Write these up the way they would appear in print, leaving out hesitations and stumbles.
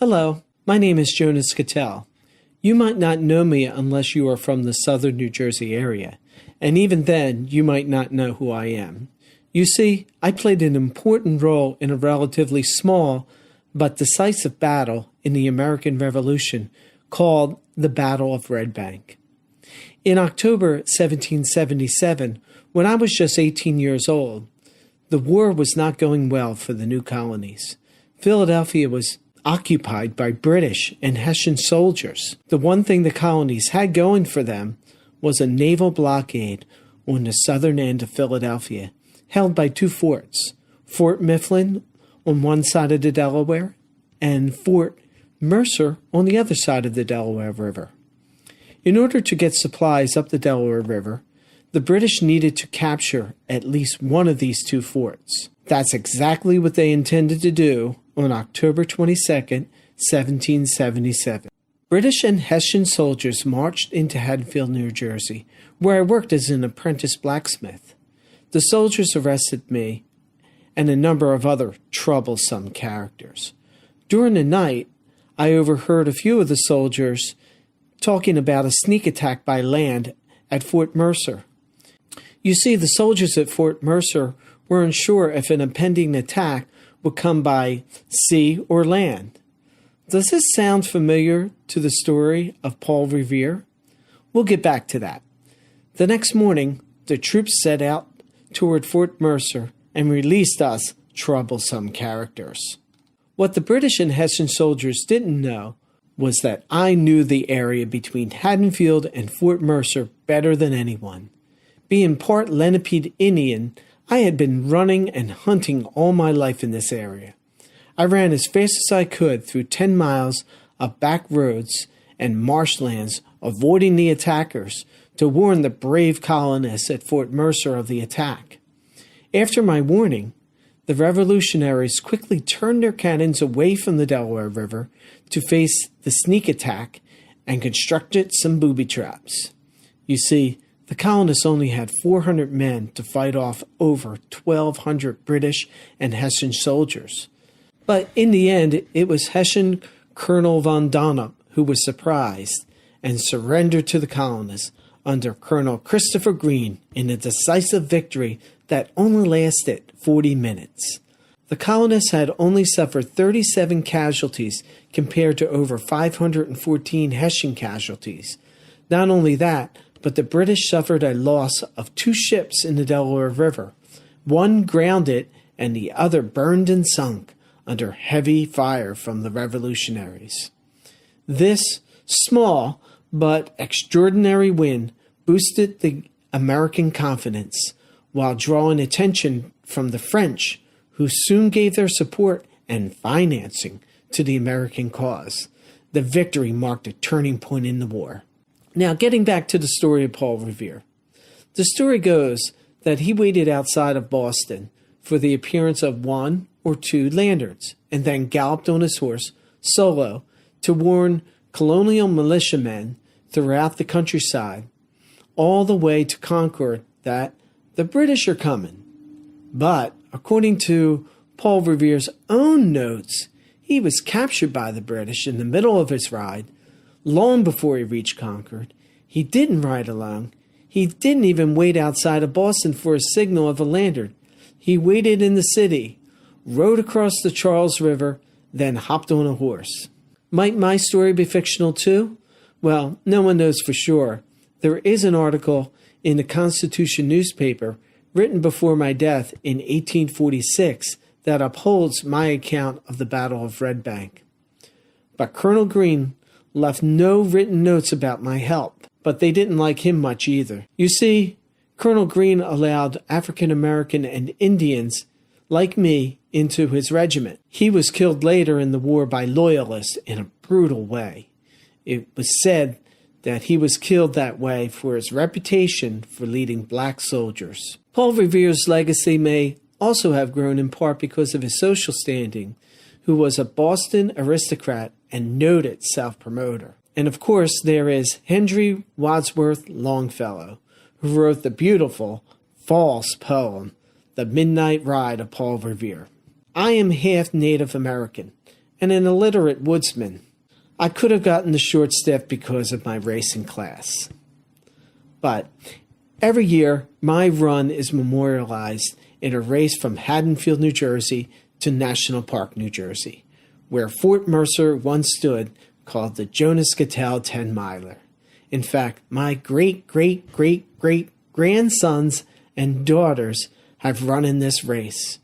Hello, my name is Jonas Cattell. You might not know me unless you are from the southern New Jersey area, and even then, you might not know who I am. You see, I played an important role in a relatively small but decisive battle in the American Revolution called the Battle of Red Bank. In October 1777, when I was just 18 years old, the war was not going well for the new colonies. Philadelphia was occupied by British and Hessian soldiers. The one thing the colonies had going for them was a naval blockade on the southern end of Philadelphia, held by two forts, Fort Mifflin on one side of the Delaware and Fort Mercer on the other side of the Delaware River. In order to get supplies up the Delaware River, the British needed to capture at least one of these two forts. That's exactly what they intended to do on October 22, 1777. British and Hessian soldiers marched into Haddonfield, New Jersey, where I worked as an apprentice blacksmith. The soldiers arrested me and a number of other troublesome characters. During the night, I overheard a few of the soldiers talking about a sneak attack by land at Fort Mercer. You see, the soldiers at Fort Mercer were unsure if an impending attack would come by sea or land. Does this sound familiar to the story of Paul Revere? We'll get back to that. The next morning, the troops set out toward Fort Mercer and released us troublesome characters. What the British and Hessian soldiers didn't know was that I knew the area between Haddonfield and Fort Mercer better than anyone. Being part Lenape Indian, I had been running and hunting all my life in this area. I ran as fast as I could through 10 miles of back roads and marshlands, avoiding the attackers, to warn the brave colonists at Fort Mercer of the attack. After my warning, the revolutionaries quickly turned their cannons away from the Delaware River to face the sneak attack and constructed some booby traps. You see, the colonists only had 400 men to fight off over 1,200 British and Hessian soldiers. But in the end, it was Hessian Colonel von Donop who was surprised and surrendered to the colonists under Colonel Christopher Green in a decisive victory that only lasted 40 minutes. The colonists had only suffered 37 casualties compared to over 514 Hessian casualties. Not only that, but the British suffered a loss of 2 ships in the Delaware River, one grounded and the other burned and sunk under heavy fire from the revolutionaries. This small but extraordinary win boosted the American confidence while drawing attention from the French, who soon gave their support and financing to the American cause. The victory marked a turning point in the war. Now, getting back to the story of Paul Revere. The story goes that he waited outside of Boston for the appearance of 1 or 2 lanterns, and then galloped on his horse, solo, to warn colonial militiamen throughout the countryside, all the way to Concord, that the British are coming. But, according to Paul Revere's own notes, he was captured by the British in the middle of his ride, long before he reached Concord. He didn't ride alone. He didn't even wait outside of Boston for a signal of a lantern. He waited in the city, rode across the Charles River, then hopped on a horse. Might my story be fictional too? Well, no one knows for sure. There is an article in the Constitution newspaper written before my death in 1846 that upholds my account of the Battle of Red Bank. But Colonel Green left no written notes about my help, but they didn't like him much either. You see, Colonel Green allowed African American and Indians like me into his regiment. He was killed later in the war by loyalists in a brutal way. It was said that he was killed that way for his reputation for leading black soldiers. Paul Revere's legacy may also have grown in part because of his social standing, who was a Boston aristocrat and noted self-promoter. And of course, there is Henry Wadsworth Longfellow, who wrote the beautiful, false poem, The Midnight Ride of Paul Revere. I am half Native American, and an illiterate woodsman. I could have gotten the short staff because of my racing class. But every year, my run is memorialized in a race from Haddonfield, New Jersey to National Park, New Jersey, where Fort Mercer once stood, called the Jonas Cattell 10-miler. In fact, my great-great-great-great-grandsons and daughters have run in this race.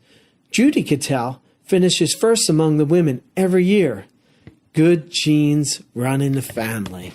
Judy Cattell finishes first among the women every year. Good genes run in the family.